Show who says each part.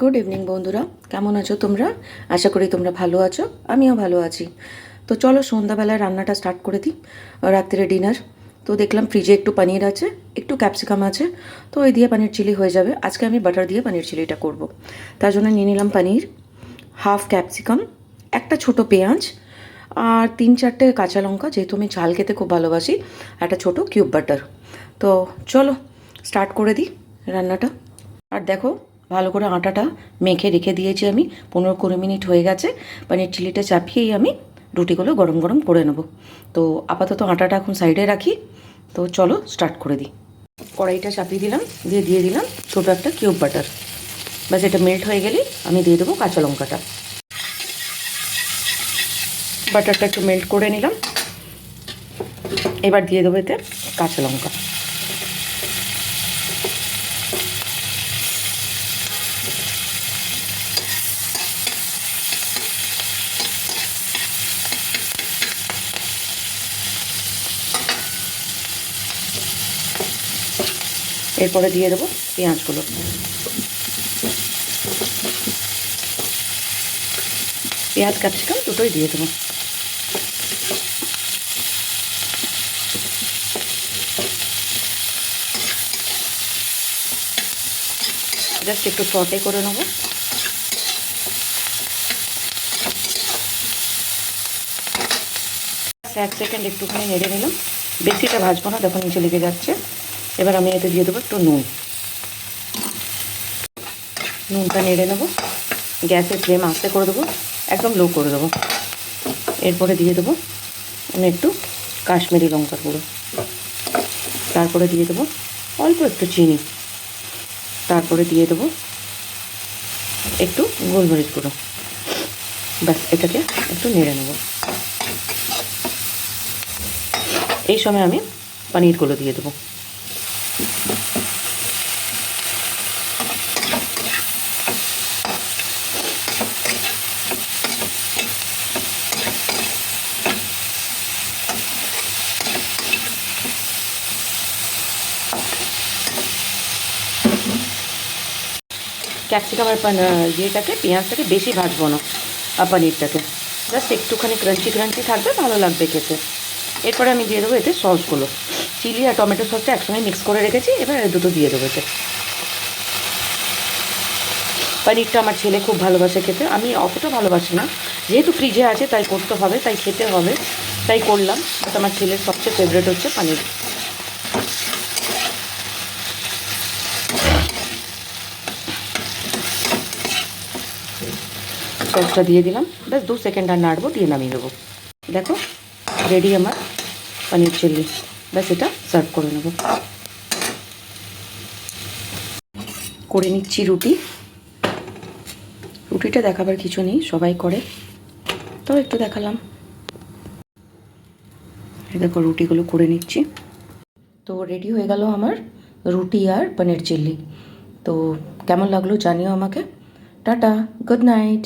Speaker 1: Good evening বন্ধুরা, কেমন আছো তোমরা? আশা করি তোমরা ভালো আছো, আমিও ভালো আছি। তো চলো সন্ধ্যাবেলায় রান্নাটা স্টার্ট করে দিই। রাত্রে ডিনার। তো দেখলাম ফ্রিজে একটু পনির আছে, একটু ক্যাপসিকাম আছে, তো ওই দিয়ে পনির চিলি হয়ে যাবে। আজকে আমি বাটার দিয়ে পনির চিলিটা করব। তার জন্য নিয়ে নিলাম পনির, হাফ ক্যাপসিকাম, একটা ছোট পেঁয়াজ, আর 3-4টে কাঁচা লঙ্কা, যেহেতু আমি ঝাল খেতে খুব ভালোবাসি, একটা ছোট কিউব বাটার। তো চলো স্টার্ট করে দিই রান্নাটা। আর দেখো, ভালো করে আটাটা মেখে রেখে দিয়েছি আমি। 15-20 মিনিট হয়ে গেছে। পনির চিলিটা চাপিয়েই আমি রুটিগুলো গরম গরম করে নেব। তো আপাতত আটাটা এখন সাইডে রাখি। তো চলো স্টার্ট করে দিই। কড়াইটা চাপিয়ে দিলাম, দিয়ে দিলাম ছোটো একটা কিউব বাটার। ব্যাস এটা মেল্ট হয়ে গেলেই আমি দিয়ে দেবো কাঁচা লঙ্কাটা। বাটারটা একটু মেল্ট করে নিলাম। এবার দিয়ে দেবো এতে কাঁচা লঙ্কা। এরপরে দিয়ে দেবো পেঁয়াজগুলো। পেঁয়াজ ক্যাপসিকাম দুটোই দিয়ে দেবো। জাস্ট একটু সটে করে নেবো। এক সেকেন্ড একটুখানি নেড়ে নিলাম। বেশিটা ভাজবো না, দেখো নিচে লেগে যাচ্ছে। এবার আমি এতে দিয়ে দেবো একটু নুন। নুনটা নেড়ে নেবো। গ্যাসের ফ্লেম আস্তে করে দেবো, একদম লো করে দেবো। এরপরে দিয়ে দেবো আমি একটু কাশ্মীরি লঙ্কার গুঁড়ো। তারপরে দিয়ে দেবো অল্প একটু চিনি। তারপরে দিয়ে দেবো একটু গোলমরিচ গুঁড়ো। ব্যাস এটাকে একটু নেড়ে নেবো। এই সময় আমি পনিরগুলো দিয়ে দেবো। ক্যাপসিকাম আর ইয়েটাকে, পেঁয়াজটাকে বেশি ভাজবো না, আর পনিরটাকে জাস্ট একটুখানি ক্রাঞ্চি ক্রাঞ্চি থাকবে, ভালো লাগবে খেতে। এরপরে আমি দিয়ে দেবো এতে সসগুলো। চিলি আর টমেটো সসটা একসঙ্গে মিক্স করে রেখেছি, এবার দুটো দিয়ে দেবো এতে। পনিরটা আমার ছেলে খুব ভালোবাসে খেতে, আমি অতটা ভালোবাসি না। যেহেতু ফ্রিজে আছে তাই করতে হবে, তাই খেতে হবে, তাই করলাম। বাট আমার ছেলের সবচেয়ে ফেভারিট হচ্ছে পনির। সসটা দিয়ে দিলাম, ব্যাস 2 সেকেন্ড আর নাড়বো, দিয়ে নামিয়ে দেবো। দেখো রেডি আমার পনির চিলি। ব্যাস এটা সার্ভ করে নেব। করে নিচ্ছি রুটি। রুটিটা দেখাবার কিছু নেই, সবাই করে, তাও একটু দেখালাম। দেখো রুটিগুলো করে নিচ্ছি। তো রেডি হয়ে গেল আমার রুটি আর পনির চিলি। তো কেমন লাগলো জানিও আমাকে। Tata, good night.